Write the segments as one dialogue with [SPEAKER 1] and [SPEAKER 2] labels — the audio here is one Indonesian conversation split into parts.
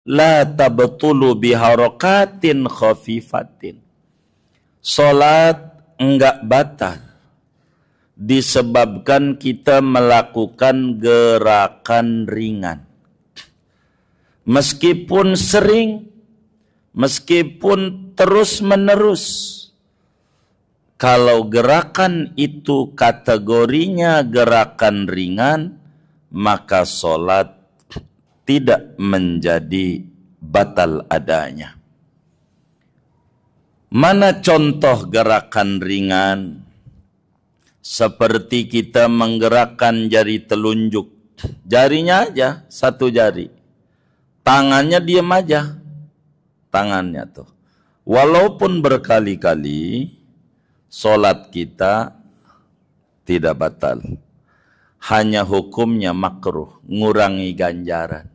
[SPEAKER 1] La tabtulu biharakatin khafifatin. Salat enggak batal disebabkan kita melakukan gerakan ringan. Meskipun sering, meskipun terus-menerus, kalau gerakan itu kategorinya gerakan ringan, maka salat tidak menjadi batal adanya. Mana contoh gerakan ringan? Seperti kita menggerakkan jari telunjuk. Jarinya aja, satu jari. Tangannya diam aja. Tangannya tuh. Walaupun berkali-kali, salat kita tidak batal. Hanya hukumnya makruh, ngurangi ganjaran.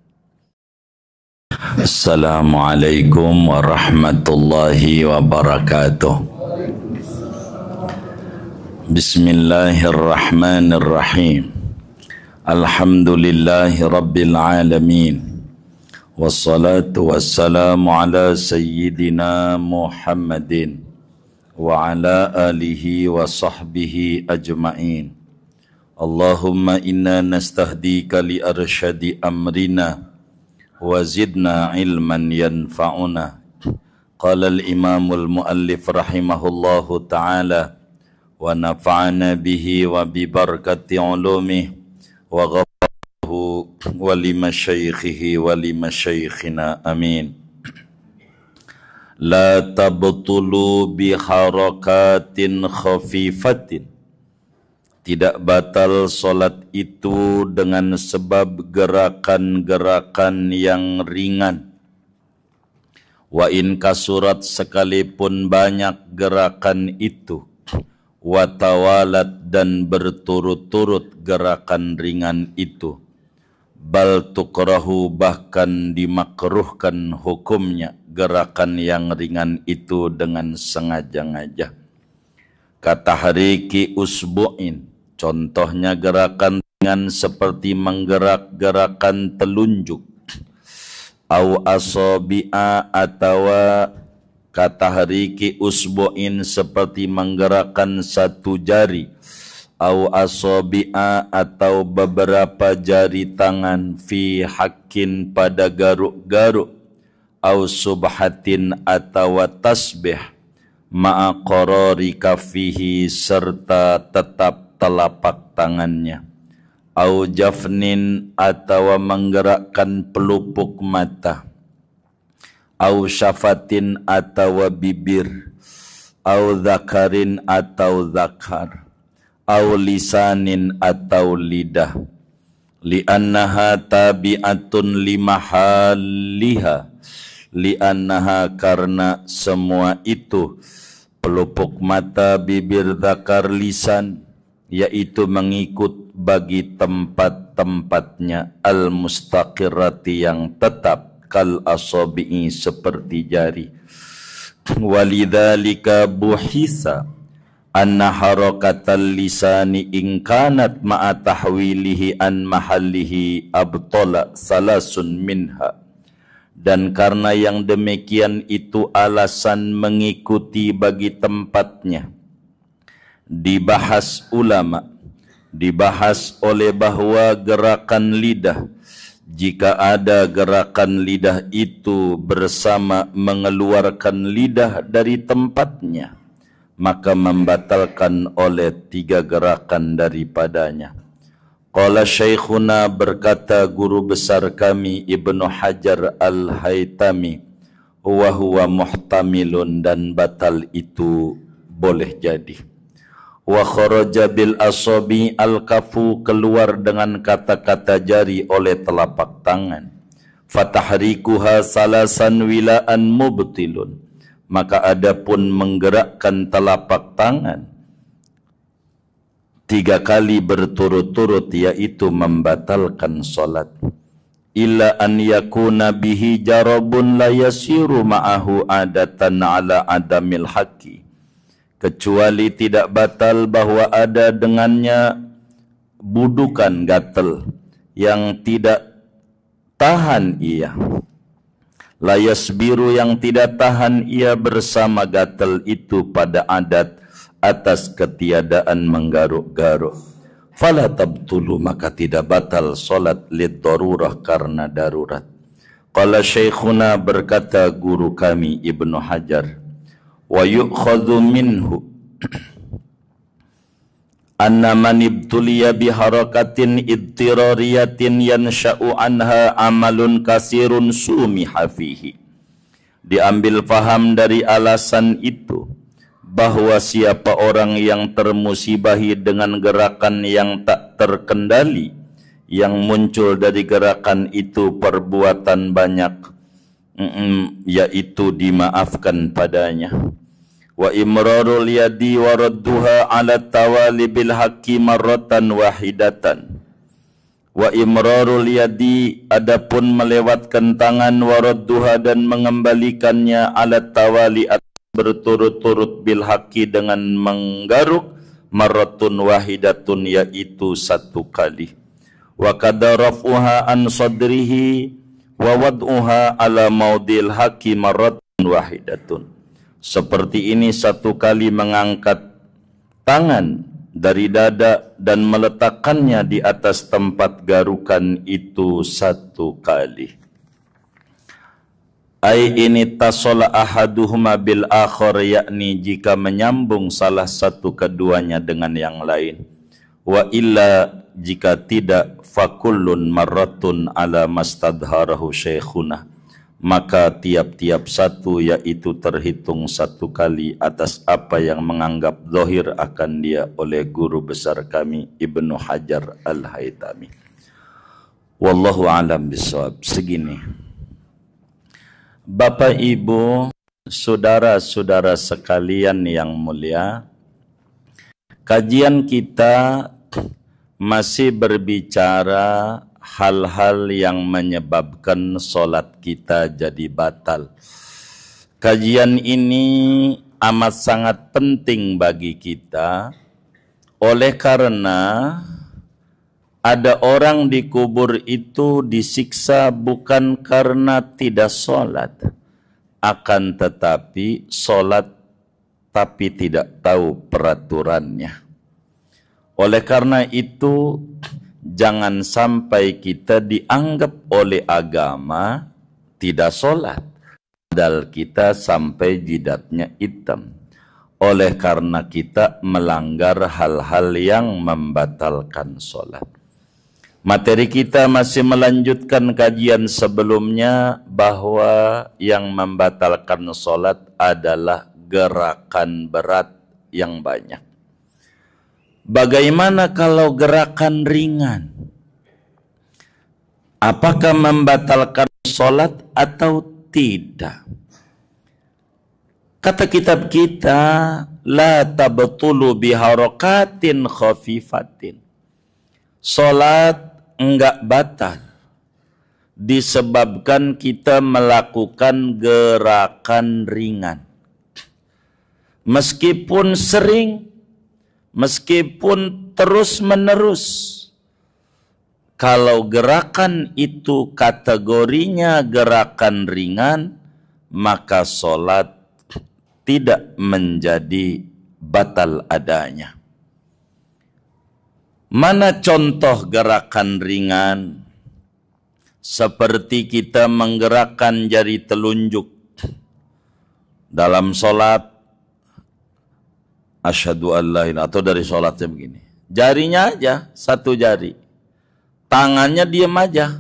[SPEAKER 1] Assalamualaikum warahmatullahi wabarakatuh. Bismillahirrahmanirrahim. Alhamdulillahi rabbil alamin. Wassalatu wassalamu ala sayyidina Muhammadin wa ala alihi wa sahbihi ajma'in. Allahumma inna nastahdika li arsyadi amrina wa zidna ilman yanfa'una. Qala al-imamul muallif rahimahullahu ta'ala wa nafa'ana bihi wa bi barakati ulumih wa ghafarahu wa lima syaikhihi wa lima syaikhina amin. La tabtulu bi harakatin khafifatin. Tidak batal solat itu dengan sebab gerakan-gerakan yang ringan. Wa in kasurat, sekalipun banyak gerakan itu. Wa tawalat, dan berturut-turut gerakan ringan itu. Bal tukrahu, bahkan dimakruhkan hukumnya gerakan yang ringan itu dengan sengaja-ngaja. Katahriki usbu'in, contohnya gerakan ringan seperti menggerak-gerakan telunjuk. Au asabi'a, atau katahriki usbu'in seperti menggerakkan satu jari. Au asabi'a, atau beberapa jari tangan. Fi hakin, pada garuk-garuk. Au subhatin, atau tasbih. Ma'a qarari kafihi, serta tetap telapak tangannya. Au jafnin, atau menggerakkan pelupuk mata. Au syafatin, atau bibir. Au zakarin, atau zakar. Au lisanin, atau lidah. Li'annaha tabi'atun limahaliha. Li'annaha, karena semua itu, pelupuk mata, bibir, zakar, lisan, yaitu mengikut bagi tempat-tempatnya, al-mustaqirrati, yang tetap, kal asabi'i, seperti jari. Walidzalika buhisa anna harakatal lisani in kanat ma'a tahwilihi an mahallihi abtala salasun minha. Dan karena yang demikian itu alasan mengikuti bagi tempatnya. Dibahas ulama, dibahas oleh bahwa gerakan lidah, jika ada gerakan lidah itu bersama mengeluarkan lidah dari tempatnya, maka membatalkan oleh 3 gerakan daripadanya. Qala syekhuna, berkata guru besar kami Ibnu Hajar al-Haytami, huwa muhtamilun, dan batal itu boleh jadi. Wa kharaja bil asabi al-kafu, keluar dengan kata-kata jari oleh telapak tangan. Fatahrikuha salasan wilaan mubtilun, maka adapun menggerakkan telapak tangan 3 kali berturut-turut, yaitu membatalkan solat. Illa an yakuna bihi jarabun la yasiru ma'ahu adatan ala adamil haqi, kecuali tidak batal bahwa ada dengannya budukan gatal yang tidak tahan ia La yasbiru yang tidak tahan ia bersama gatal itu pada adat atas ketiadaan menggaruk-garuk. Fala tabtulu maka tidak batal solat lid darurah karena darurat. Qala syekhuna berkata guru kami Ibnu Hajar, wa yu'khadhu minhu anna man ibtuliya biharakatin idtirariyatin yansha'u anha amalun kasirun sumiha fihi. Diambil faham dari alasan itu bahwa siapa orang yang termusibahi dengan gerakan yang tak terkendali, yang muncul dari gerakan itu perbuatan banyak, yaitu dimaafkan padanya. Wa imrarul yadi wa radduha ala tawali bil haqqi marratan wahidatan. Wa imrarul yadi adapun melewatkan tangan, wa radduha dan mengembalikannya, ala tawali berturut-turut bil haqqi dengan menggaruk, marratun wahidatun yaitu satu kali. Wa kadarafuha an sadrihi wa wad'uha ala maudil haqqi marratun wahidatun. Seperti ini satu kali mengangkat tangan dari dada dan meletakkannya di atas tempat garukan itu satu kali. Ai ini tasola ahaduhuma bil akhar, yakni jika menyambung salah satu keduanya dengan yang lain. Wa illa jika tidak, fakullun marratun ala mastadharahu syekhuna, maka tiap-tiap satu yaitu terhitung satu kali atas apa yang menganggap zahir akan dia oleh guru besar kami Ibnu Hajar Al-Haytami. Wallahu a'lam bishawab. Segini, Bapak Ibu, saudara-saudara sekalian yang mulia, kajian kita masih berbicara hal-hal yang menyebabkan solat kita jadi batal. Kajian ini amat sangat penting bagi kita, oleh karena ada orang di kubur itu disiksa bukan karena tidak solat, akan tetapi solat tapi tidak tahu peraturannya. Oleh karena itu, jangan sampai kita dianggap oleh agama tidak sholat, padahal kita sampai jidatnya hitam, oleh karena kita melanggar hal-hal yang membatalkan sholat. Materi kita masih melanjutkan kajian sebelumnya bahwa yang membatalkan sholat adalah gerakan berat yang banyak. Bagaimana kalau gerakan ringan? Apakah membatalkan sholat atau tidak? Kata kitab kita, la tabtulu biharakatin khafifatin. Sholat enggak batal disebabkan kita melakukan gerakan ringan. Meskipun sering, meskipun terus-menerus, kalau gerakan itu kategorinya gerakan ringan, maka sholat tidak menjadi batal adanya. Mana contoh gerakan ringan? Seperti kita menggerakkan jari telunjuk dalam sholat, asyhadu an la ilaha, atau dari sholatnya begini. Jarinya aja, satu jari. Tangannya diam aja.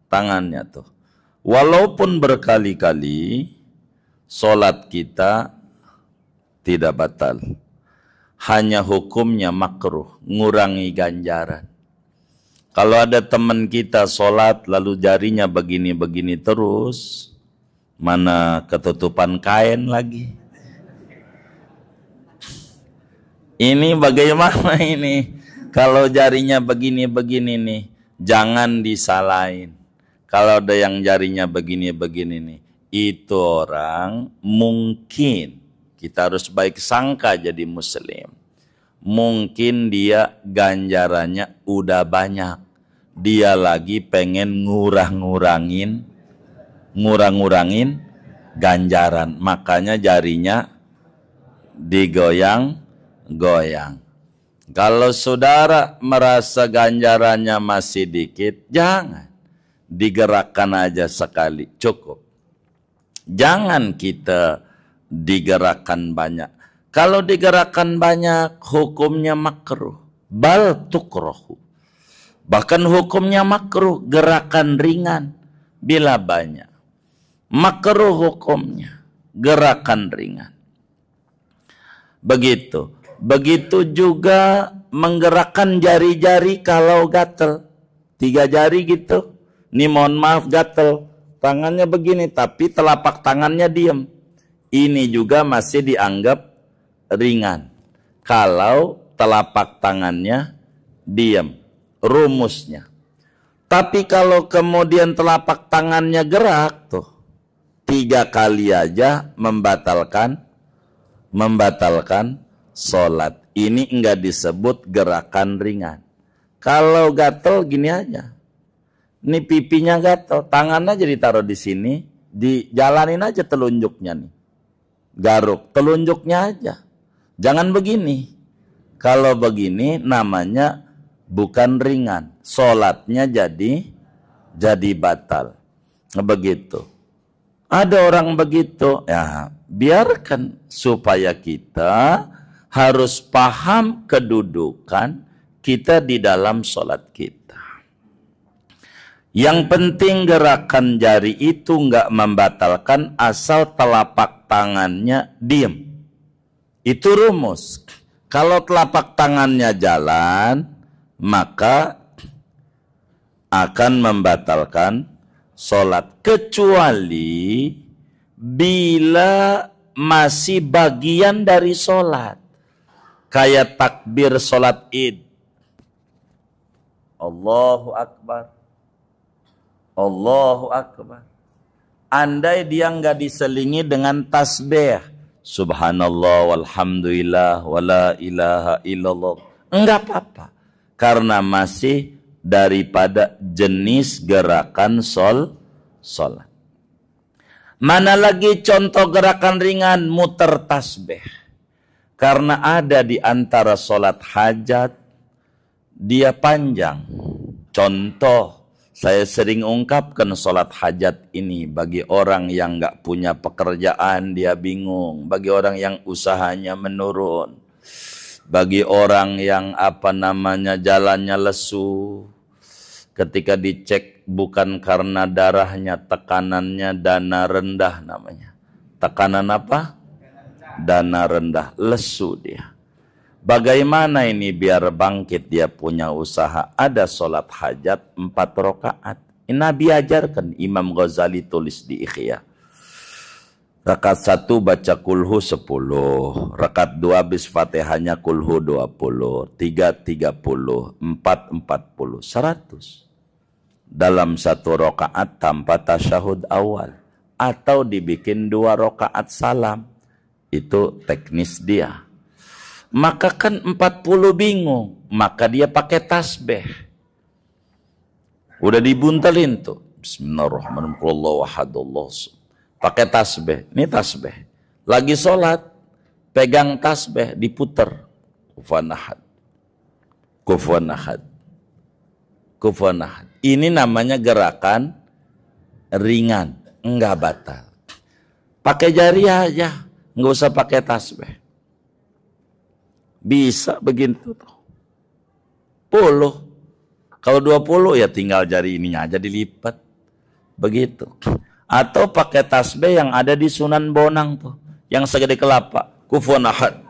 [SPEAKER 1] Tangannya tuh. Walaupun berkali-kali, sholat kita tidak batal. Hanya hukumnya makruh, ngurangi ganjaran. Kalau ada teman kita sholat lalu jarinya begini-begini terus, mana ketutupan kain lagi. Ini bagaimana ini? Kalau jarinya begini-begini nih, jangan disalahin. Kalau ada yang jarinya begini-begini nih, itu orang mungkin, kita harus baik sangka jadi muslim, mungkin dia ganjarannya udah banyak. Dia lagi pengen ngurang-ngurangin ngurang-ngurangin ganjaran. Makanya jarinya digoyang-goyang. Kalau saudara merasa ganjarannya masih dikit, jangan. Digerakkan aja sekali, cukup. Jangan kita digerakkan banyak. Kalau digerakkan banyak, hukumnya makruh. Bal tukrahu. Bahkan hukumnya makruh, gerakan ringan bila banyak. Makruh hukumnya, gerakan ringan. Begitu. Begitu juga menggerakkan jari-jari kalau gatel. 3 jari gitu. Ini mohon maaf gatel. Tangannya begini, tapi telapak tangannya diam. Ini juga masih dianggap ringan. Kalau telapak tangannya diam. Rumusnya. Tapi kalau kemudian telapak tangannya gerak tuh. 3 kali aja membatalkan sholat. Ini enggak disebut gerakan ringan. Kalau gatel gini aja. Ini pipinya gatel, tangannya jadi taruh di sini, dijalanin aja telunjuknya nih. Garuk, telunjuknya aja. Jangan begini. Kalau begini namanya bukan ringan. Sholatnya jadi batal. Begitu. Ada orang begitu, ya biarkan, supaya kita harus paham kedudukan kita di dalam sholat kita. Yang penting gerakan jari itu nggak membatalkan asal telapak tangannya diem. Itu rumus. Kalau telapak tangannya jalan, maka akan membatalkan sholat. Kecuali bila masih bagian dari sholat. Kayak takbir sholat id. Allahu Akbar. Allahu Akbar. Andai dia nggak diselingi dengan tasbih. Subhanallah walhamdulillah wala ilaha illallah. Enggak apa-apa. Karena masih daripada jenis gerakan sholat. Mana lagi contoh gerakan ringan? Muter tasbih. Karena ada di antara sholat hajat, dia panjang. Contoh, saya sering ungkapkan sholat hajat ini bagi orang yang nggak punya pekerjaan, dia bingung. Bagi orang yang usahanya menurun. Bagi orang yang jalannya lesu. Ketika dicek bukan karena darahnya, tekanannya dana rendah namanya. Tekanan apa? Dana rendah, lesu dia. Bagaimana ini biar bangkit dia punya usaha? Ada sholat hajat 4 rakaat. Nabi ajarkan, Imam Ghazali tulis di Ikhya. Rakaat 1 baca kulhu 10, rakaat 2 habis Fatihahnya kulhu 20, 3 30, 4 40, 100. Dalam 1 rakaat tanpa tasyahud awal, atau dibikin 2 rakaat salam. Itu teknis dia. Maka kan 40 bingung, maka dia pakai tasbih. Udah dibuntelin tuh. Bismillahirrahmanirrahim. Pakai tasbih. Ini tasbih. Lagi sholat, pegang tasbih, diputer. Kufuwan ahad. Kufuwan ahad. Kufuwan ahad. Ini namanya gerakan ringan, enggak batal. Pakai jari aja, enggak usah pakai tasbih. Bisa begitu tuh. 10. Kalau 20 ya tinggal jari ininya aja dilipat. Begitu. Atau pakai tasbih yang ada di Sunan Bonang tuh, yang segede kelapa. Kufuwan ahad.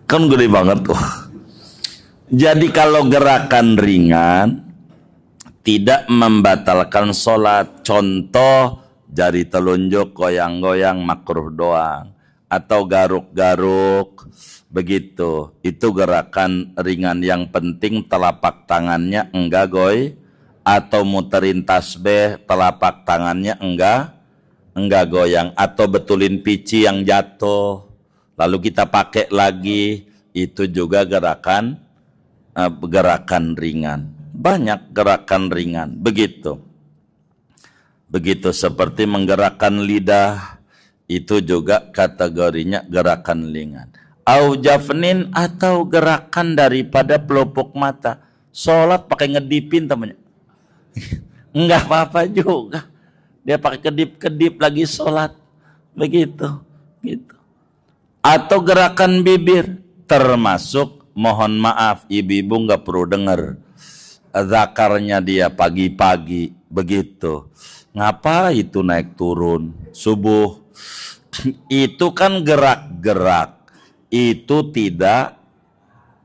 [SPEAKER 1] Kan gede banget tuh. Jadi kalau gerakan ringan tidak membatalkan sholat. Contoh, jari telunjuk goyang-goyang makruh doang. Atau garuk-garuk. Begitu. Itu gerakan ringan. Yang penting telapak tangannya enggak goy. Atau muterin tasbih, telapak tangannya enggak goyang. Atau betulin pici yang jatuh. Lalu kita pakai lagi. itu juga gerakan ringan. Banyak gerakan ringan, begitu. Begitu seperti menggerakkan lidah, itu juga kategorinya gerakan ringan. Au jafnin, atau gerakan daripada pelupuk mata. Sholat pakai ngedipin temannya. Enggak apa-apa juga. Dia pakai kedip-kedip lagi sholat. Begitu. Gitu. Atau gerakan bibir. Termasuk, mohon maaf, ibu-ibu nggak perlu dengar. Zakarnya dia pagi-pagi. Begitu. Ngapa itu naik turun? Subuh. Itu kan gerak-gerak. Itu tidak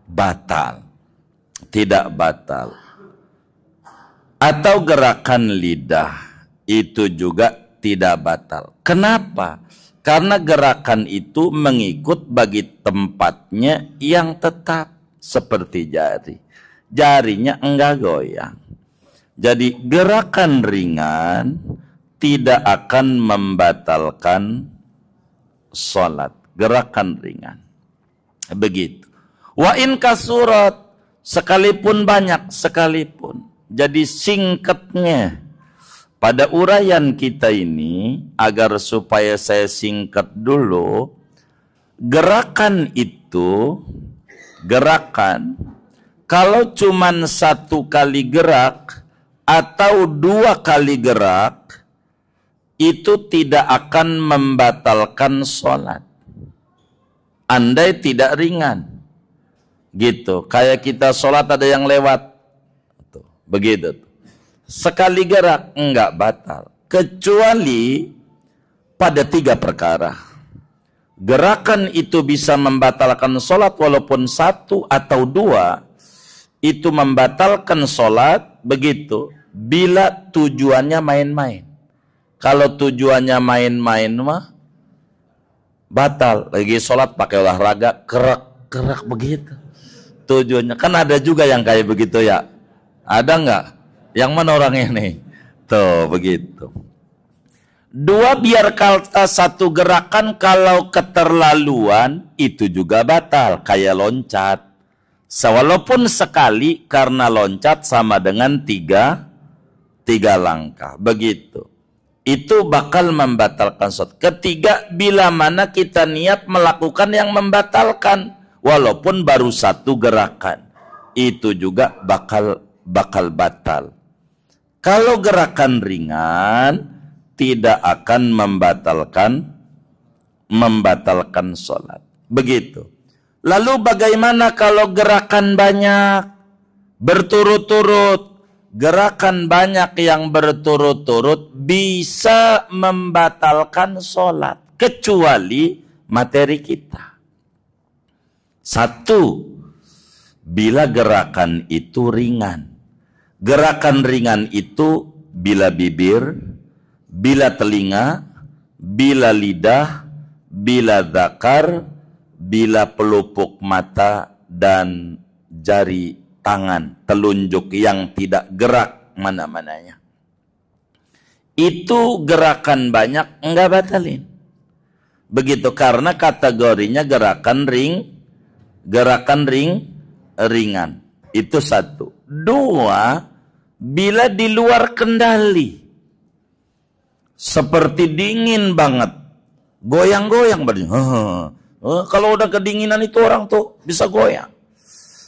[SPEAKER 1] batal. Tidak batal. Atau gerakan lidah. Itu juga tidak batal. Kenapa? Karena gerakan itu mengikut bagi tempatnya yang tetap. Seperti jari. Jarinya enggak goyang. Jadi gerakan ringan tidak akan membatalkan sholat. Gerakan ringan. Begitu. Wa in kasurat, sekalipun banyak, sekalipun. Jadi singkatnya, pada uraian kita ini, agar supaya saya singkat dulu, gerakan itu, kalau cuman satu kali gerak, atau dua kali gerak, itu tidak akan membatalkan sholat. Andai tidak ringan. Gitu. Kayak kita sholat ada yang lewat. Tuh, begitu. Sekali gerak, enggak batal. Kecuali pada 3 perkara. Gerakan itu bisa membatalkan sholat walaupun 1 atau 2. Itu membatalkan sholat. Begitu, bila tujuannya main-main. Kalau tujuannya main-main mah batal. Lagi sholat pakai olahraga, kerak begitu. Tujuannya, kan ada juga yang kayak begitu ya. Ada nggak? Yang mana orangnya nih? Tuh, begitu. 2, biar kata satu gerakan kalau keterlaluan itu juga batal. Kayak loncat. Walaupun sekali, karena loncat sama dengan 3 langkah. Begitu. Itu bakal membatalkan sholat. Ketiga, bila mana kita niat melakukan yang membatalkan. Walaupun baru 1 gerakan. Itu juga bakal batal. Kalau gerakan ringan, tidak akan membatalkan sholat. Begitu. Lalu bagaimana kalau gerakan banyak berturut-turut? Gerakan banyak yang berturut-turut bisa membatalkan sholat. Kecuali materi kita. 1, bila gerakan itu ringan. Gerakan ringan itu bila bibir, bila telinga, bila lidah, bila zakar, bila pelupuk mata dan jari tangan, telunjuk yang tidak gerak mana-mananya. Itu gerakan banyak, enggak batalin. Begitu, karena kategorinya gerakan ringan. Itu 1. 2, bila di luar kendali. Seperti dingin banget. Goyang-goyang berarti. Kalau udah kedinginan itu orang tuh bisa goyang.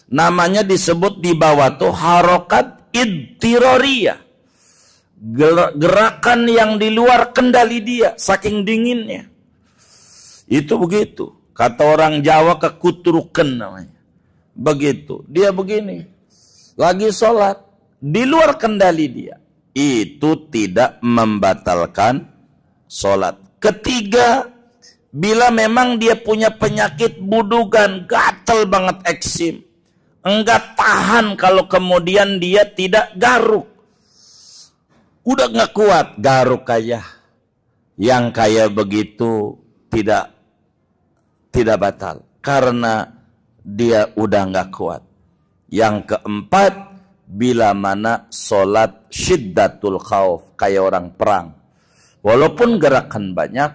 [SPEAKER 1] Namanya disebut di bawah tuh harokat idtiroriyah. Gerakan yang di luar kendali dia, saking dinginnya. Itu begitu. Kata orang Jawa kekutruken namanya. Begitu. Dia begini. Lagi sholat. Di luar kendali dia. Itu tidak membatalkan sholat. Ketiga, bila memang dia punya penyakit budugan, gatel banget eksim. Enggak tahan kalau kemudian dia tidak garuk. Udah nggak kuat, garuk aja. Yang kayak begitu tidak batal. Karena dia udah nggak kuat. Yang keempat, bila mana sholat syiddatul khauf, kayak orang perang. Walaupun gerakan banyak,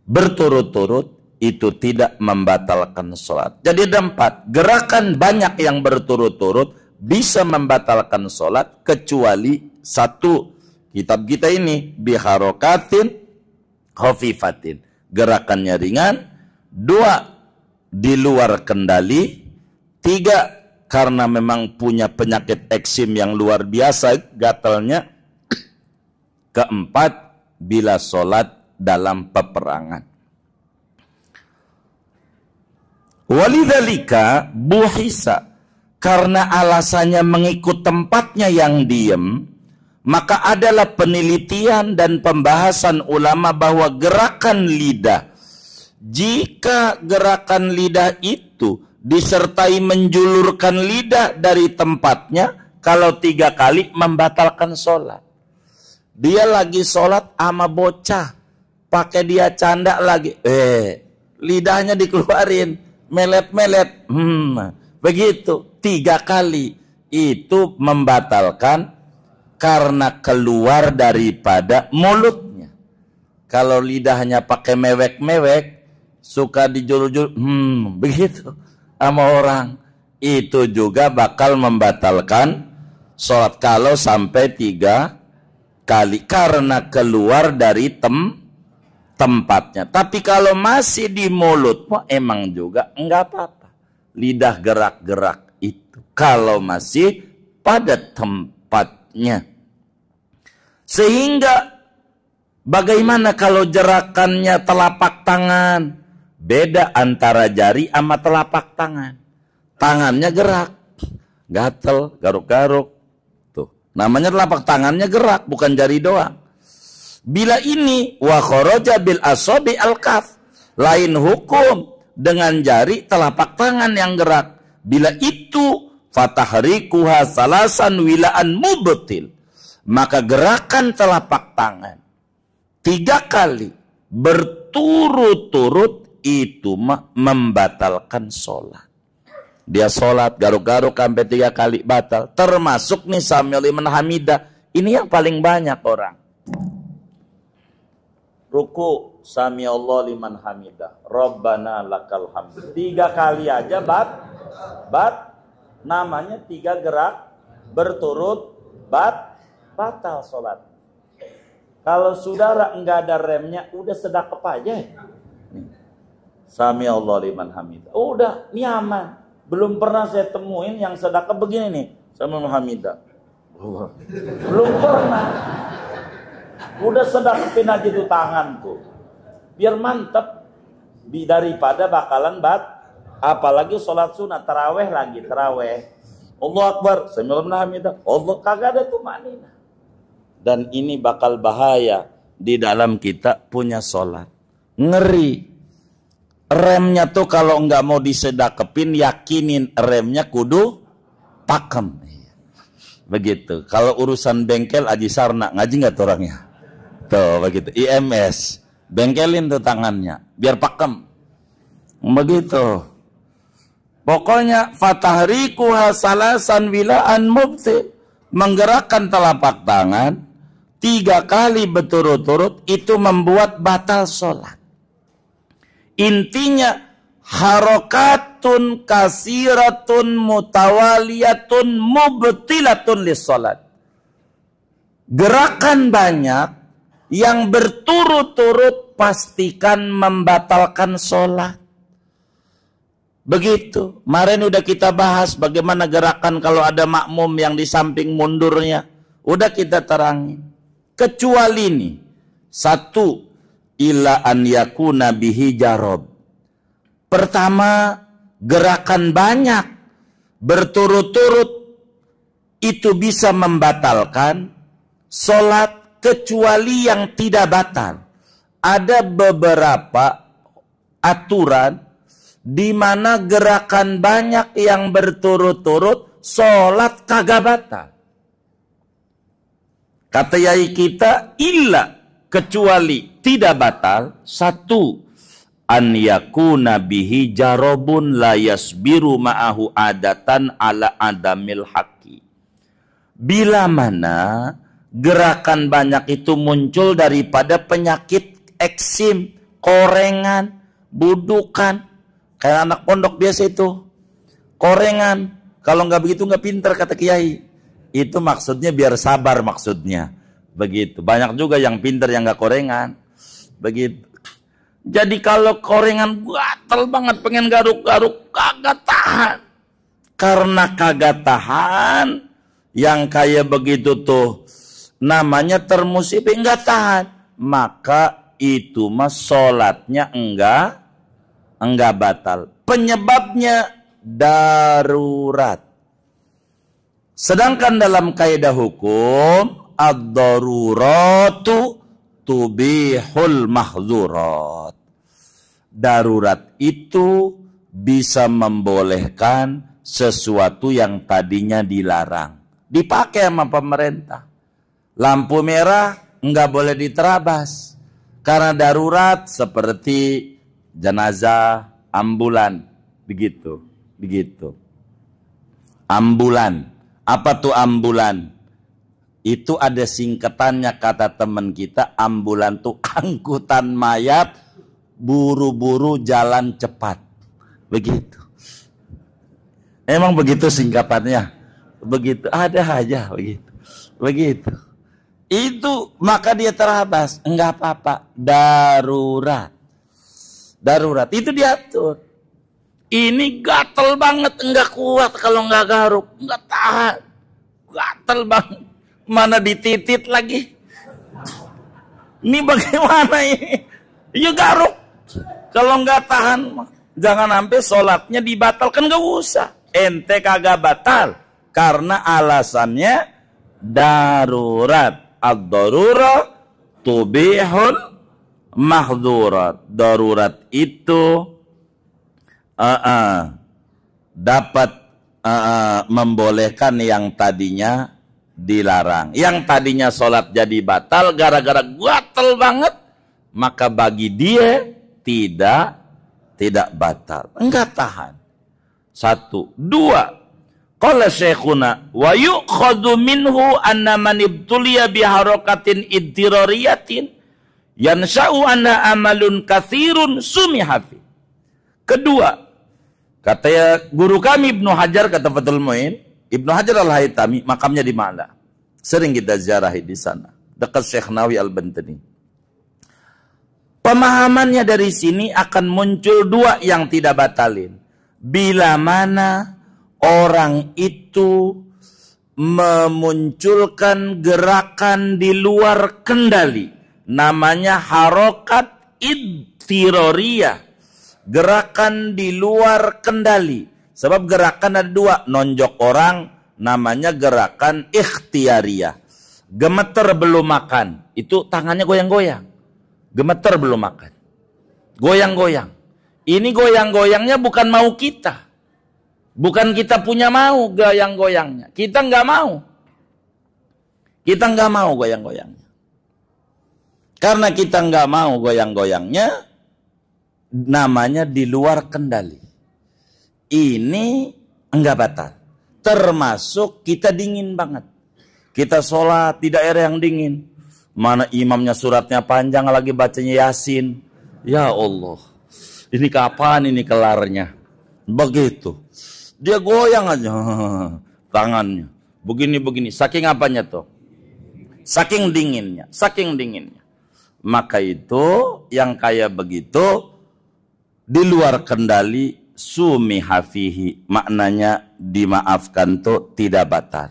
[SPEAKER 1] berturut-turut, itu tidak membatalkan sholat. Jadi ada 4 gerakan banyak yang berturut-turut bisa membatalkan sholat kecuali 1 kitab kita ini biharokatin khafifatin, gerakannya ringan. 2 di luar kendali. 3 karena memang punya penyakit eksim yang luar biasa gatalnya. 4 bila sholat dalam peperangan. Walidzalika buhisa, karena alasannya mengikut tempatnya yang diem, maka adalah penelitian dan pembahasan ulama bahwa gerakan lidah, jika gerakan lidah itu disertai menjulurkan lidah dari tempatnya, kalau 3 kali membatalkan sholat. Dia lagi sholat sama bocah, pakai dia canda lagi, lidahnya dikeluarin, melet-melet, begitu 3 kali, itu membatalkan karena keluar daripada mulutnya. Kalau lidahnya pakai mewek-mewek, suka dijulur-julur, begitu sama orang, itu juga bakal membatalkan sholat kalau sampai 3 kali karena keluar dari tempatnya. Tapi kalau masih di mulut, emang juga enggak apa-apa. Lidah gerak-gerak itu kalau masih pada tempatnya. Sehingga bagaimana kalau gerakannya telapak tangan? Beda antara jari sama telapak tangan. Tangannya gerak, gatel, garuk-garuk. Tuh, namanya telapak tangannya gerak, bukan jari doang. Bila ini wa kharaja bil asabi al-kaf, lain hukum dengan jari telapak tangan yang gerak. Bila itu fatahrikuha salasan wilaan mubtil, maka gerakan telapak tangan 3 kali berturut-turut itu membatalkan sholat. Dia sholat garuk-garuk sampai 3 kali batal. Termasuk nih sami liman hamidah. Ini yang paling banyak orang. Ruku sami Allah liman hamidah, Rabbana lakal hamd. 3 kali aja namanya 3 gerak berturut batal sholat. Kalau saudara enggak ada remnya, udah sedekap aja. Sami Allah liman hamidah, udah nyaman. Belum pernah saya temuin yang sedekap begini nih, sami Allah hamidah. Belum pernah. Udah sedekapin aja tuh tangan tuh, biar mantep daripada bakalan apalagi sholat sunat taraweh lagi, taraweh Allah Akbar sami'allahu hamidah, Allah kagak ada tuh maknanya. Dan ini bakal bahaya di dalam kita punya sholat. Ngeri. Remnya tuh kalau nggak mau disedekapin, yakinin remnya kudu pakem. Begitu. Kalau urusan bengkel Aji Sarna ngaji nggak tuh orangnya? Tuh begitu. IMS bengkelin tuh tangannya biar pakem. Begitu. Pokoknya fatahrikuha salasan wilaan mubtil, menggerakkan telapak tangan 3 kali berturut-turut itu membuat batal sholat. Intinya harokatun kasiratun mutawaliyatun mubtilatun lissalat. Gerakan banyak yang berturut-turut pastikan membatalkan sholat. Begitu. Kemarin udah kita bahas bagaimana gerakan kalau ada makmum yang di samping mundurnya. Udah kita terangin. Kecuali nih. 1. Ila an yakuna bihi jarob. Pertama, gerakan banyak berturut-turut itu bisa membatalkan sholat kecuali yang tidak batal. Ada beberapa aturan di mana gerakan banyak yang berturut-turut sholat kagak batal. Kata yai kita, illa, kecuali tidak batal. 1. An yakuna bihi jarobun la yasbiru ma'ahu adatan ala adamil haqi. Bila mana gerakan banyak itu muncul daripada penyakit eksim, korengan, budukan, kayak anak pondok biasa itu, korengan. Kalau nggak begitu nggak pinter kata kiai. Itu maksudnya biar sabar maksudnya. Begitu. Banyak juga yang pinter yang nggak korengan. Begitu. Jadi kalau korengan gatel banget pengen garuk-garuk kagak tahan. Karena kagak tahan, yang kayak begitu tuh namanya termusibah nggak tahan. Maka itu mah sholatnya enggak batal. Penyebabnya darurat. Sedangkan dalam kaidah hukum ad-daruratu tubihul mahzurat. Darurat itu bisa membolehkan sesuatu yang tadinya dilarang. Dipakai sama pemerintah. Lampu merah enggak boleh diterabas. Karena darurat seperti jenazah, ambulan. Begitu. Ambulan. Apa tuh ambulan? Itu ada singkatannya kata teman kita, ambulan tuh angkutan mayat, buru-buru jalan cepat. Begitu. Emang begitu singkatannya? Begitu, ada aja begitu. Begitu. Itu maka dia terabas, enggak apa-apa, darurat. Darurat itu diatur. Ini gatel banget, enggak kuat kalau enggak garuk, enggak tahan. Gatel banget. Mana dititit lagi. Ini bagaimana ini? Ya garuk. Kalau enggak tahan, jangan sampai sholatnya dibatalkan, enggak usah. Ente kagak batal karena alasannya darurat. Ad-darurah tubihul mahzurat. Darurat itu dapat membolehkan yang tadinya dilarang. Yang tadinya sholat jadi batal gara-gara gatel banget, maka bagi dia tidak batal, enggak tahan. 1, 2. Qala syekhuna wa yu'khadhu minhu anna man ibtuliya bi harakatin idtirariyatin yansha'u anna amalun katsirun sumiha fi. Kedua, kata guru kami Ibnu Hajar, kata Fathul Muin, Ibnu Hajar Al-Haytami, makamnya di Ma'la. Sering kita ziarahi di sana, dekat Syekh Nawawi Al-Bantani. Pemahamannya dari sini akan muncul 2 yang tidak batalin. Bila mana orang itu memunculkan gerakan di luar kendali, namanya harokat idtiroriyah. Gerakan di luar kendali. Sebab gerakan ada 2. Nonjok orang namanya gerakan ikhtiariyah. Gemeter belum makan. Itu tangannya goyang-goyang. Gemeter belum makan. Goyang-goyang. Ini goyang-goyangnya bukan mau kita. Bukan kita punya mau goyang-goyangnya. Kita nggak mau. Kita nggak mau goyang-goyangnya. Karena kita nggak mau goyang-goyangnya, namanya di luar kendali. Ini enggak batal. Termasuk kita dingin banget. Kita sholat di daerah yang dingin. Mana imamnya suratnya panjang lagi bacanya Yasin. Ya Allah. Ini kapan ini kelarnya? Begitu. Dia goyang aja tangannya. Begini-begini. Saking apanya tuh? Saking dinginnya. Saking dinginnya. Maka itu yang kayak begitu di luar kendali sumiha fihi, maknanya dimaafkan tuh tidak batal.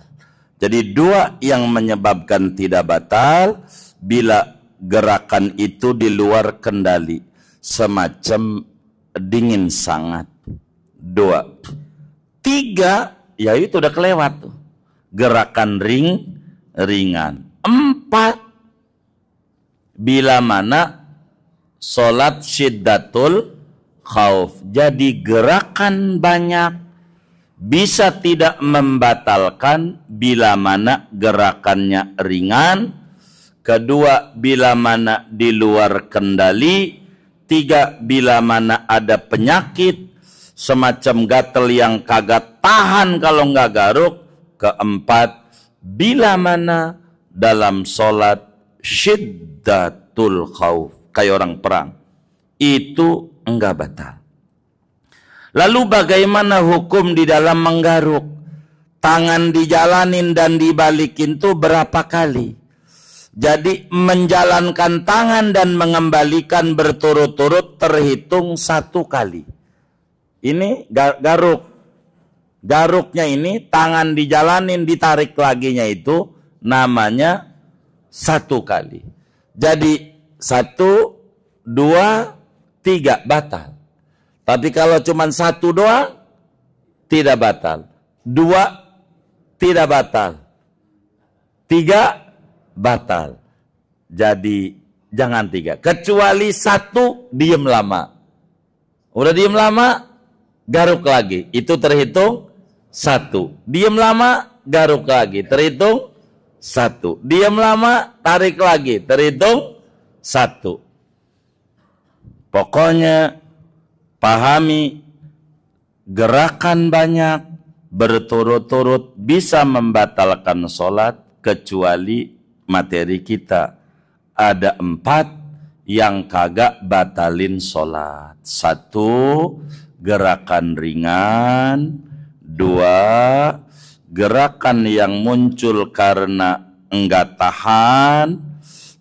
[SPEAKER 1] Jadi 2 yang menyebabkan tidak batal bila gerakan itu di luar kendali, semacam dingin sangat. 2. 3, ya itu udah kelewat tuh. Gerakan ringan. 4, bila mana sholat syiddatul khauf. Jadi gerakan banyak bisa tidak membatalkan bila mana gerakannya ringan. Kedua, bila mana di luar kendali. 3, bila mana ada penyakit semacam gatel yang kagak tahan kalau nggak garuk. 4, bila mana dalam sholat syiddatul khauf, kayak orang perang, itu enggak batal. Lalu bagaimana hukum di dalam menggaruk? Tangan dijalanin dan dibalikin tuh berapa kali? Jadi menjalankan tangan dan mengembalikan berturut-turut terhitung 1 kali. Ini garuk. Garuknya ini tangan dijalanin ditarik laginya itu namanya 1 kali. Jadi 1, 2, 3 batal. Tapi kalau cuma 1 doang tidak batal. 2 tidak batal. 3 batal. Jadi jangan 3. Kecuali 1 diem lama. Udah diem lama, garuk lagi. Itu terhitung 1. Diem lama, garuk lagi. Terhitung 1. Diem lama, tarik lagi. Terhitung 1. Pokoknya pahami gerakan banyak berturut-turut bisa membatalkan sholat kecuali materi kita ada 4 yang kagak batalin sholat. 1, gerakan ringan. 2, gerakan yang muncul karena enggak tahan.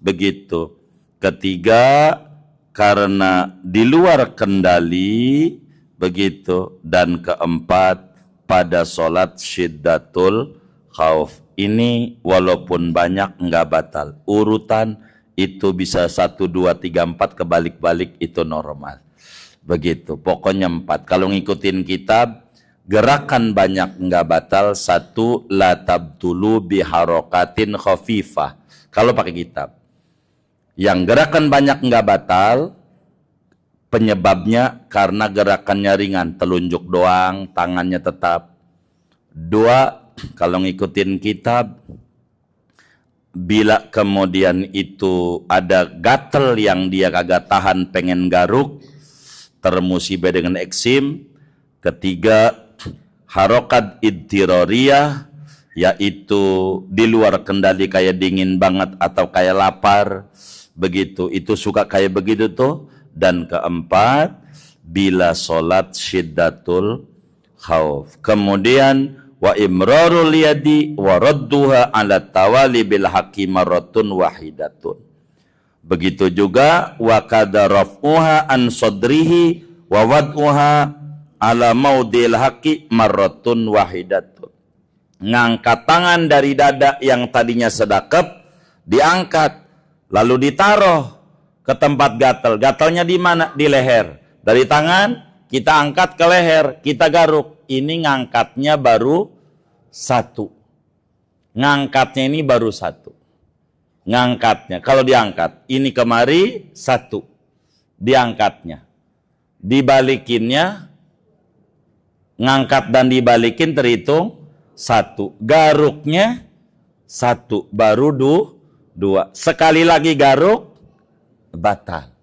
[SPEAKER 1] Begitu. 3, karena di luar kendali. Begitu. Dan 4, pada sholat syiddatul khauf. Ini walaupun banyak enggak batal. Urutan itu bisa 1, 2, 3, 4 kebalik-balik itu normal. Begitu. Pokoknya 4. Kalau ngikutin kitab, gerakan banyak enggak batal. 1, la tabtulu biharokatin khafifah. Kalau pakai kitab. Yang gerakan banyak enggak batal, penyebabnya karena gerakannya ringan. Telunjuk doang, tangannya tetap. 2, kalau ngikutin kitab, bila kemudian itu ada gatel yang dia kagak tahan pengen garuk, termusibah dengan eksim. 3, harokat idtiroriyah, yaitu di luar kendali kayak dingin banget atau kayak lapar. Begitu, itu suka kayak begitu tuh. Dan 4, bila sholat syiddatul khauf. Kemudian wa imrarul yadi wa radduha ala tawali bil haqqi marratun wahidatun. Begitu juga wa kadza raf'uha an sadrihi wa wad'uha ala maudil haqqi marratun wahidatun. Ngangkat tangan dari dada yang tadinya sedekap diangkat lalu ditaruh ke tempat gatal. Gatalnya di mana? Di leher. Dari tangan kita angkat ke leher, kita garuk. Ini ngangkatnya baru 1. Ngangkatnya ini baru 1. Ngangkatnya, kalau diangkat, ini kemari 1. Diangkatnya. Dibalikinnya, ngangkat dan dibalikin terhitung 1. Garuknya 1, baru 2. Sekali lagi garuk, batal.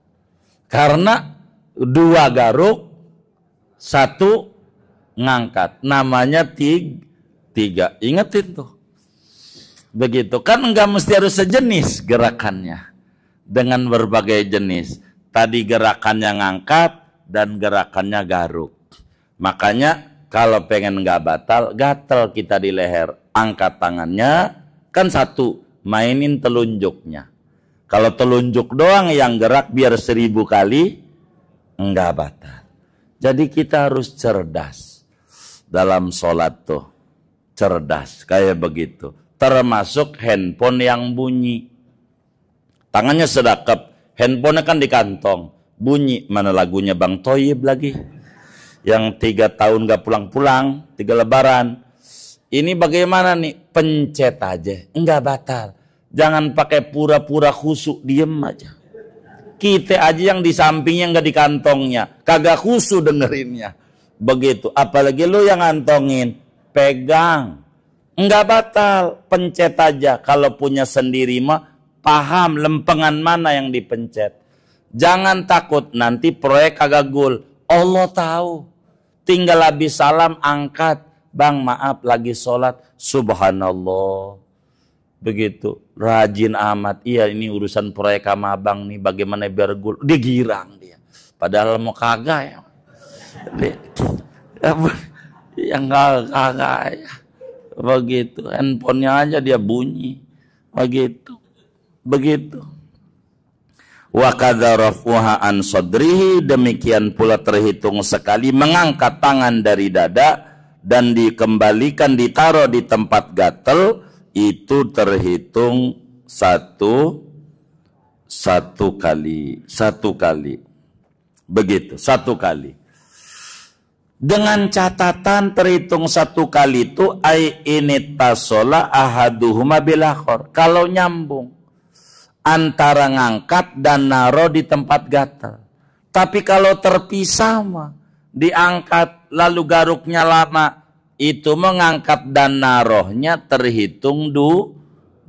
[SPEAKER 1] Karena 2 garuk, 1 ngangkat. Namanya 3. Ingetin tuh. Begitu. Kan enggak mesti harus sejenis gerakannya. Dengan berbagai jenis. Tadi gerakannya ngangkat dan gerakannya garuk. Makanya kalau pengen enggak batal, gatel kita di leher. Angkat tangannya, kan 1. Mainin telunjuknya. Kalau telunjuk doang yang gerak biar 1000 kali, enggak batal. Jadi kita harus cerdas dalam sholat tuh. Cerdas, kayak begitu. Termasuk handphone yang bunyi. Tangannya sedekap, handphonenya kan di kantong. Bunyi, mana lagunya Bang Toyib lagi. Yang 3 tahun gak pulang-pulang, 3 lebaran. Ini bagaimana nih? Pencet aja, enggak batal. Jangan pakai pura-pura khusyuk, diem aja. Kita aja yang di sampingnya enggak di kantongnya, kagak khusyuk dengerinnya. Begitu, apalagi lu yang ngantongin, pegang. Enggak batal, pencet aja. Kalau punya sendiri mah paham lempengan mana yang dipencet. Jangan takut nanti proyek kagak gol. Allah tahu. Tinggal habis salam angkat. Bang maaf lagi sholat. Subhanallah. Begitu. Rajin amat. Iya ini urusan proyek sama abang nih. Bagaimana biar gol. Dia girang dia. Padahal mau kagak ya. Yang kagak ya. Begitu. Handphonenya aja dia bunyi. Begitu. Wa kadza rafuha an sadrihi, demikian pula terhitung sekali mengangkat tangan dari dada dan dikembalikan ditaruh di tempat gatal, itu terhitung satu kali. Begitu, 1 kali. Dengan catatan terhitung 1 kali itu ai inittasola ahaduhuma bil akhar. Kalau nyambung antara ngangkat dan naro di tempat gatal. Tapi kalau terpisah mah, diangkat lalu garuknya lama, itu mengangkat dan narohnya terhitung 2.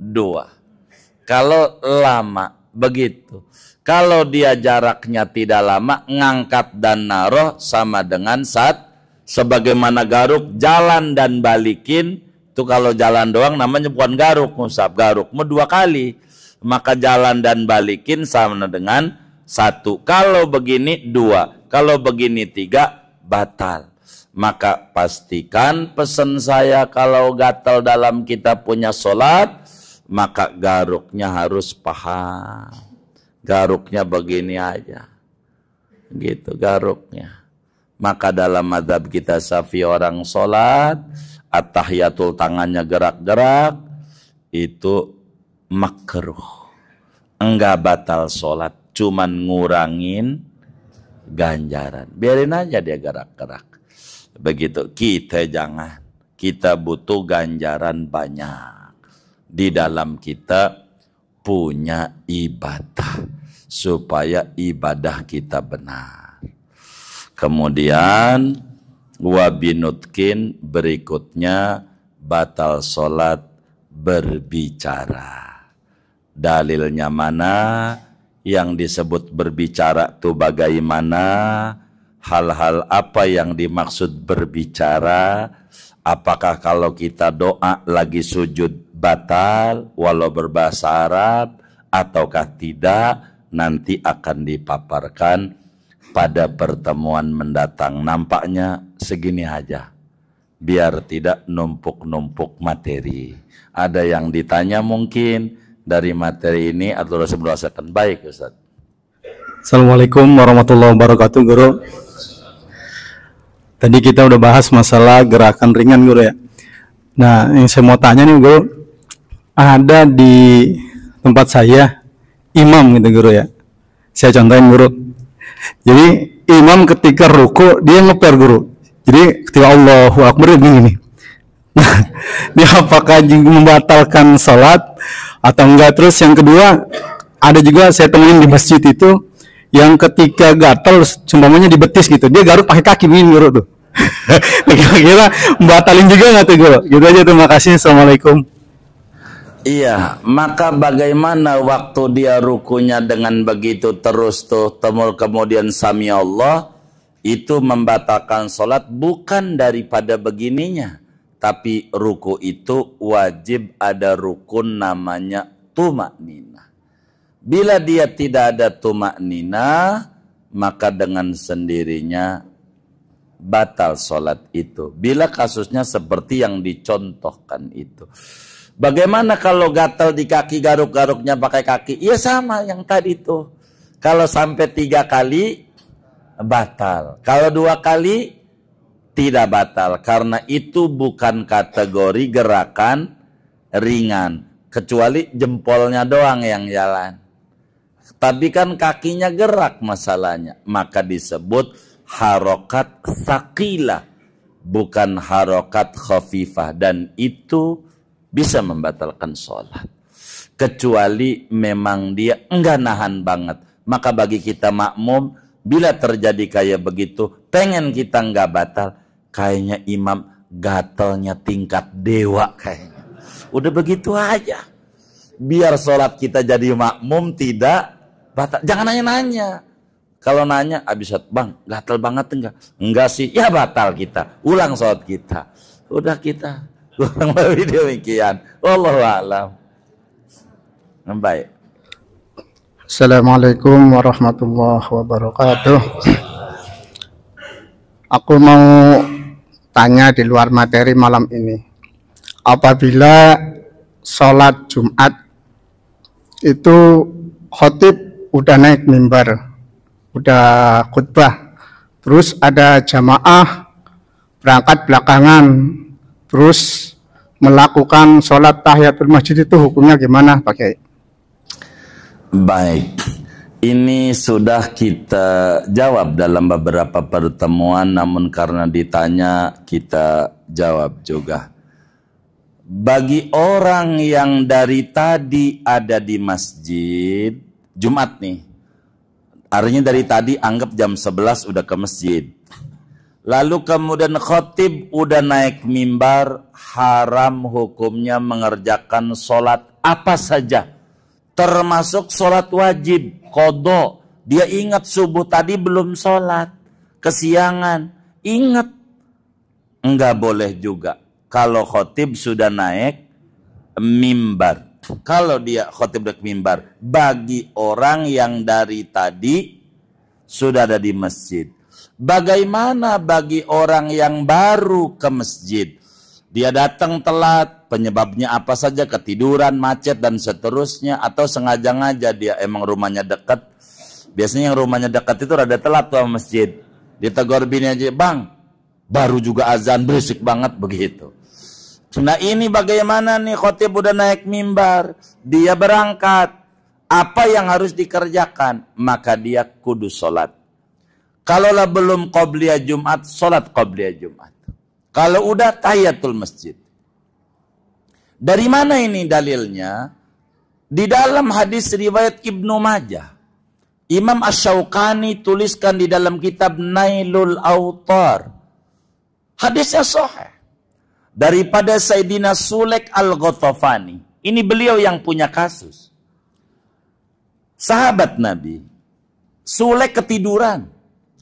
[SPEAKER 1] Kalau lama begitu. Kalau dia jaraknya tidak lama, ngangkat dan naroh sama dengan sebagaimana garuk jalan dan balikin. Itu kalau jalan doang namanya bukan garuk, ngusap. Garuk mau 2 kali. Maka jalan dan balikin sama dengan 1. Kalau begini 2, kalau begini 3, batal. Maka pastikan pesan saya, kalau gatal dalam kita punya sholat, maka garuknya harus paham. Garuknya begini aja, gitu garuknya. Maka dalam mazhab kita Syafi'i, orang sholat at-tahiyatul tangannya gerak-gerak, itu makruh, enggak batal sholat, cuman ngurangin ganjaran. Biarin aja dia gerak-gerak. Begitu. Kita jangan. Kita butuh ganjaran banyak. Di dalam kita punya ibadah, supaya ibadah kita benar. Kemudian wabinutkin, berikutnya batal sholat berbicara. Dalilnya mana? Yang disebut berbicara itu bagaimana? Hal-hal apa yang dimaksud berbicara? Apakah kalau kita doa lagi sujud batal walau berbahasa Arab ataukah tidak? Nanti akan dipaparkan pada pertemuan mendatang. Nampaknya segini aja, biar tidak numpuk-numpuk materi. Ada yang ditanya mungkin dari materi ini atau merasakan baik, Ustaz.
[SPEAKER 2] Assalamualaikum warahmatullahi wabarakatuh, Guru. Tadi kita udah bahas masalah gerakan ringan, Guru ya. Nah, yang saya mau tanya nih, Guru, ada di tempat saya imam gitu, Guru ya. Saya contohin, Guru. Jadi imam ketika ruku dia ngeper, Guru. Jadi ketika Allahu Akbar dia begini. Nah, dia apakah juga membatalkan sholat atau enggak? Terus yang kedua, ada juga saya temuin di masjid itu yang ketika gatal seumpamanya di betis gitu, dia garuk pakai kaki begini, Guru tuh. Kira-kira batalin juga nggak tuh, Guru? Gitu aja, terima kasih. Assalamualaikum.
[SPEAKER 1] Iya, maka bagaimana waktu dia rukunya dengan begitu terus tuh, kemudian sami Allah, itu membatalkan sholat bukan daripada begininya. Tapi ruku itu wajib ada rukun namanya tumakninah. Bila dia tidak ada tumakninah, maka dengan sendirinya batal sholat itu. Bila kasusnya seperti yang dicontohkan itu. Bagaimana kalau gatal di kaki, garuk-garuknya pakai kaki? Ya sama yang tadi tuh. Kalau sampai 3 kali batal. Kalau 2 kali tidak batal. Karena itu bukan kategori gerakan ringan. Kecuali jempolnya doang yang jalan. Tapi kan kakinya gerak masalahnya. Maka disebut harokat saqilah. Bukan harokat khafifah. Dan itu bisa membatalkan sholat. Kecuali memang dia enggak nahan banget. Maka bagi kita makmum, bila terjadi kayak begitu, pengen kita enggak batal, kayaknya imam gatalnya tingkat dewa kayaknya. Udah begitu aja. Biar sholat kita jadi makmum tidak batal. Jangan nanya-nanya. Kalau nanya, abis bang, gatal banget enggak? Enggak sih, ya batal kita. Ulang sholat kita. Udah kita. Kurang lebih demikian. Wallahu a'lam. Baik.
[SPEAKER 3] Assalamualaikum warahmatullahi wabarakatuh. Aku mau tanya di luar materi malam ini. Apabila sholat Jumat itu khotib udah naik mimbar, udah khutbah, terus ada jamaah berangkat belakangan, terus melakukan sholat tahiyatul masjid, itu hukumnya gimana Pak Kiai?
[SPEAKER 1] Baik, ini sudah kita jawab dalam beberapa pertemuan, namun karena ditanya kita jawab juga. Bagi orang yang dari tadi ada di masjid, Jumat nih, artinya dari tadi anggap jam 11 udah ke masjid, lalu kemudian khotib udah naik mimbar, haram hukumnya mengerjakan sholat apa saja, termasuk sholat wajib, qadha. Dia ingat subuh tadi belum sholat, kesiangan, ingat, enggak boleh juga. Kalau khotib sudah naik mimbar, kalau dia khotib naik mimbar, bagi orang yang dari tadi sudah ada di masjid. Bagaimana bagi orang yang baru ke masjid? Dia datang telat, penyebabnya apa saja, ketiduran, macet, dan seterusnya, atau sengaja-ngaja dia emang rumahnya dekat. Biasanya yang rumahnya dekat itu rada telat tuh masjid. Ditegur bini aja, bang, baru juga azan, berisik banget, begitu. Nah ini bagaimana nih, khotib udah naik mimbar, dia berangkat. Apa yang harus dikerjakan? Maka dia kudu sholat. Kalaulah belum qobliyah Jumat, sholat qobliyah Jumat. Kalau udah tahiyatul masjid. Dari mana ini dalilnya? Di dalam hadis riwayat Ibnu Majah. Imam Asy-Syaukani tuliskan di dalam kitab Nailul Autar. Hadisnya sahih. Daripada Sayyidina Sulaik Al-Ghatafani. Ini beliau yang punya kasus. Sahabat Nabi. Sulaik ketiduran.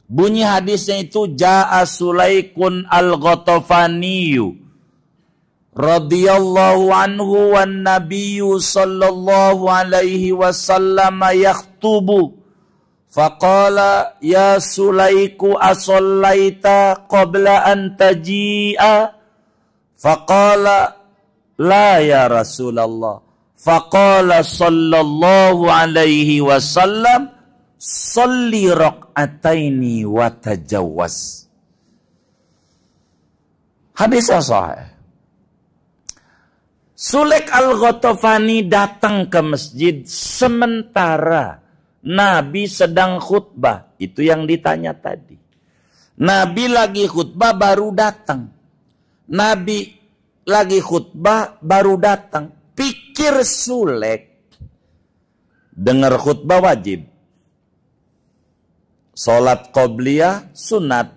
[SPEAKER 1] Bunyi hadisnya itu Ja'a Sulaikun Al-Ghatafaniyu radhiyallahu anhu wan nabiyyu sallallahu alaihi wasallam yakhtubu faqala ya Sulaiku asallaita qabla an taji'a faqala la ya Rasulullah faqala sallallahu alaihi wasallam salli raq'ataini wa tajawwaz. Hadis sahih. Sulaik Al-Ghatafani datang ke masjid sementara Nabi sedang khutbah. Itu yang ditanya tadi. Nabi lagi khutbah baru datang. Nabi lagi khutbah baru datang. Pikir Sulaik dengar khutbah wajib. Sholat qobliyah sunat.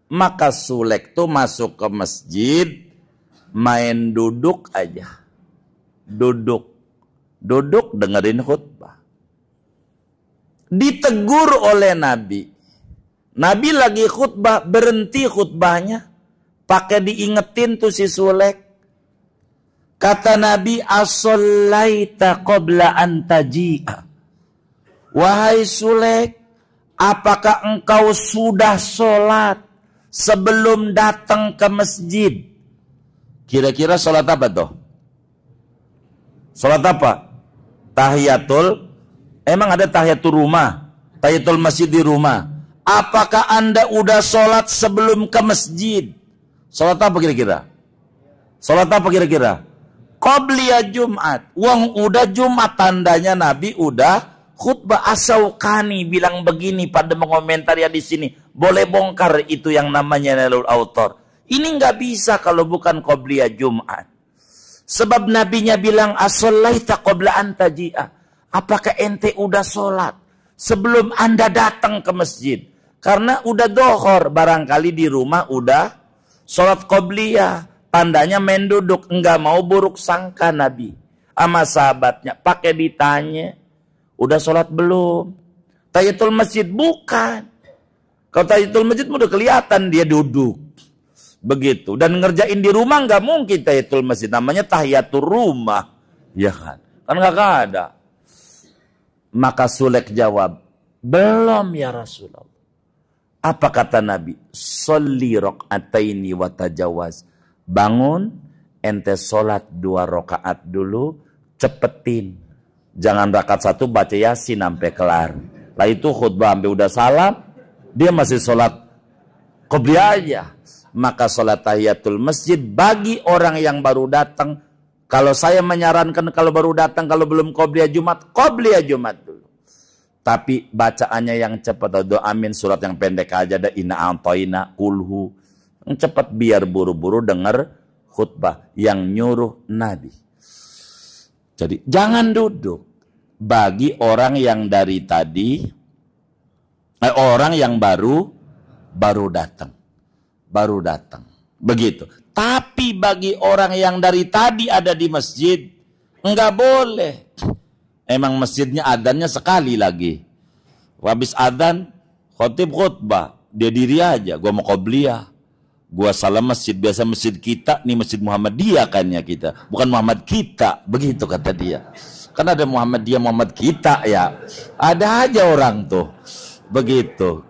[SPEAKER 1] Maka Sulaik tuh masuk ke masjid, main duduk aja. Duduk dengerin khutbah. Ditegur oleh Nabi. Nabi lagi khutbah, berhenti khutbahnya. Pakai diingetin tuh si Sulaik. Kata Nabi, as-sallaita qabla an taji'a. Wahai Sulaik, apakah engkau sudah sholat sebelum datang ke masjid? Kira-kira sholat apa tuh? Sholat apa? Tahiyatul. Emang ada tahiyatul rumah, tahiyatul masjid di rumah. Apakah anda udah sholat sebelum ke masjid? Sholat apa kira-kira? Sholat apa kira-kira? Qobliyah Jumat. Wong udah Jumat, tandanya Nabi udah khutbah. Asy-Syaukani bilang begini pada mengomentari di sini. Boleh bongkar itu yang namanya Nailul Autar. Ini nggak bisa kalau bukan qobliyah Jumat. Sebab nabinya bilang as-sallaita qabla an taji'a. Apakah ente udah sholat sebelum anda datang ke masjid? Karena udah dohor, barangkali di rumah udah sholat qobliyah. Tandanya main duduk, enggak mau buruk sangka Nabi sama sahabatnya. Pakai ditanya, udah sholat belum? Tahiyatul masjid bukan. Kalau tahiyatul masjid udah kelihatan dia duduk. Begitu. Dan ngerjain di rumah nggak mungkin tahiyatul masjid. Namanya tahiyatul rumah. Ya kan? Kan nggak ada. Maka Sulek jawab, belum ya Rasulullah. Apa kata Nabi? Sholli raq'ataini wa tajawaz. Bangun, ente sholat 2 rakaat dulu, cepetin. Jangan rakaat 1 baca Yasin sampai kelar. Lah itu khutbah sampai udah salam, dia masih sholat qobliyah aja. Maka sholat tahiyatul masjid bagi orang yang baru datang. Kalau saya menyarankan kalau baru datang, kalau belum qobliyah Jumat dulu. Tapi bacaannya yang cepat, doa amin, surat yang pendek aja, ada inna a'tayna, kulhu. Yang cepat biar buru-buru dengar khutbah yang nyuruh Nabi. Jadi jangan duduk. Bagi orang yang dari tadi, orang yang baru datang. Begitu. Tapi bagi orang yang dari tadi ada di masjid, enggak boleh. Emang masjidnya adzannya sekali lagi. Habis adzan, khotib khutbah, dia diri aja, gua mau qobliyah. Gua salam masjid, biasa masjid kita, nih masjid Muhammadiyah kan ya kita. Bukan Muhammad kita, begitu kata dia. Kan ada Muhammadiyah, Muhammad kita ya. Ada aja orang tuh. Begitu.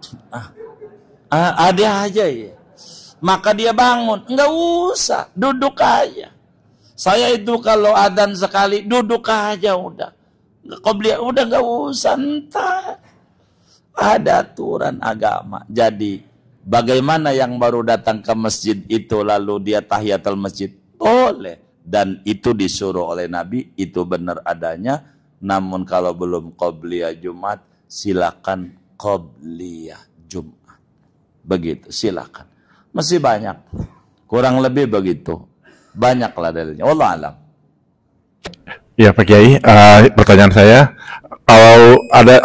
[SPEAKER 1] Ada aja ya. Maka dia bangun, enggak usah, duduk aja. Saya itu kalau adzan sekali duduk aja udah. Qobliyah udah enggak usah, entah. Ada aturan agama. Jadi bagaimana yang baru datang ke masjid itu lalu dia tahiyatul masjid? Boleh. Dan itu disuruh oleh Nabi, itu benar adanya. Namun kalau belum qobliyah Jumat, silakan qobliyah Jumat. Begitu, silakan. Masih banyak. Kurang lebih begitu. Banyaklah dalilnya. Wallah alam.
[SPEAKER 4] Ya Pak Kiai, pertanyaan saya, kalau ada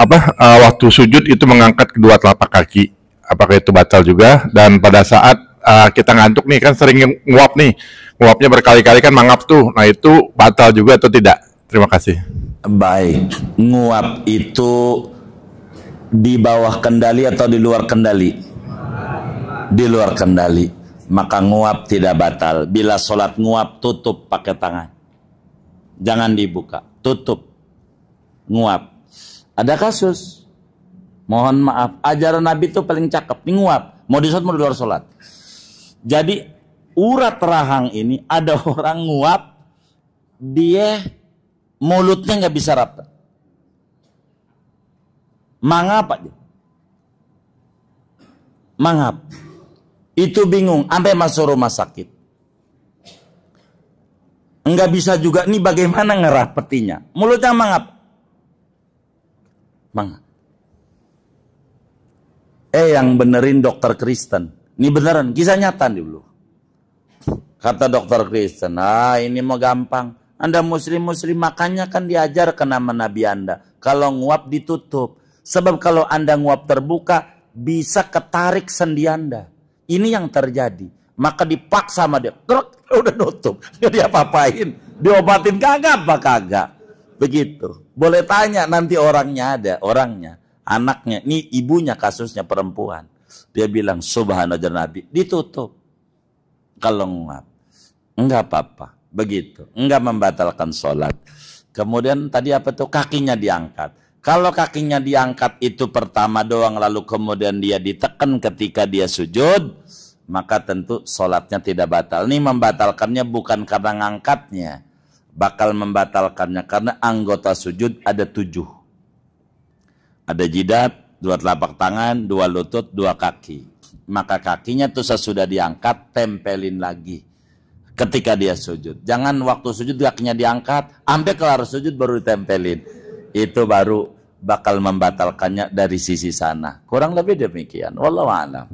[SPEAKER 4] waktu sujud itu mengangkat kedua telapak kaki, apakah itu batal juga? Dan pada saat kita ngantuk nih, kan sering nguap nih, nguapnya berkali-kali kan mangap tuh, nah itu batal juga atau tidak? Terima kasih.
[SPEAKER 1] Baik, nguap itu di bawah kendali atau di luar kendali? Di luar kendali. Maka nguap tidak batal. Bila sholat nguap, tutup pakai tangan. Jangan dibuka, tutup. Nguap. Ada kasus. Mohon maaf, ajaran Nabi itu paling cakep. Ini nguap. Mau di sholat, mau di luar sholat. Jadi, urat rahang ini ada orang nguap, dia mulutnya nggak bisa rapat. Mangap aja. Mangap. Itu bingung, sampai masuk rumah sakit. Enggak bisa juga, nih bagaimana ngerapetinya. Mulutnya mangap. Mangap. Yang benerin dokter Kristen. Ini beneran, kisah nyata dulu. Kata dokter Kristen, ini mau gampang. Anda muslim-muslim, makanya kan diajarkan nama Nabi Anda. Kalau nguap ditutup. Sebab kalau Anda nguap terbuka, bisa ketarik sendi Anda. Ini yang terjadi. Maka dipaksa sama dia. Udah nutup. Nggak diapa-apain. Diobatin kagak apa kagak. Begitu. Boleh tanya nanti orangnya ada. Orangnya. Anaknya. Ini ibunya kasusnya perempuan. Dia bilang subhanallah Nabi. Ditutup. Kalau nguap. Enggak apa-apa. Begitu. Enggak membatalkan sholat. Kemudian tadi apa tuh? Kakinya diangkat. Kalau kakinya diangkat itu pertama doang, lalu kemudian dia ditekan ketika dia sujud, maka tentu sholatnya tidak batal. Ini membatalkannya bukan karena ngangkatnya, bakal membatalkannya karena anggota sujud ada 7. Ada jidat, 2 telapak tangan, 2 lutut, 2 kaki. Maka kakinya tuh sesudah diangkat, tempelin lagi ketika dia sujud. Jangan waktu sujud kakinya diangkat, sampai kelar sujud baru ditempelin. Itu baru bakal membatalkannya dari sisi sana. Kurang lebih demikian. Wallahu a'lam.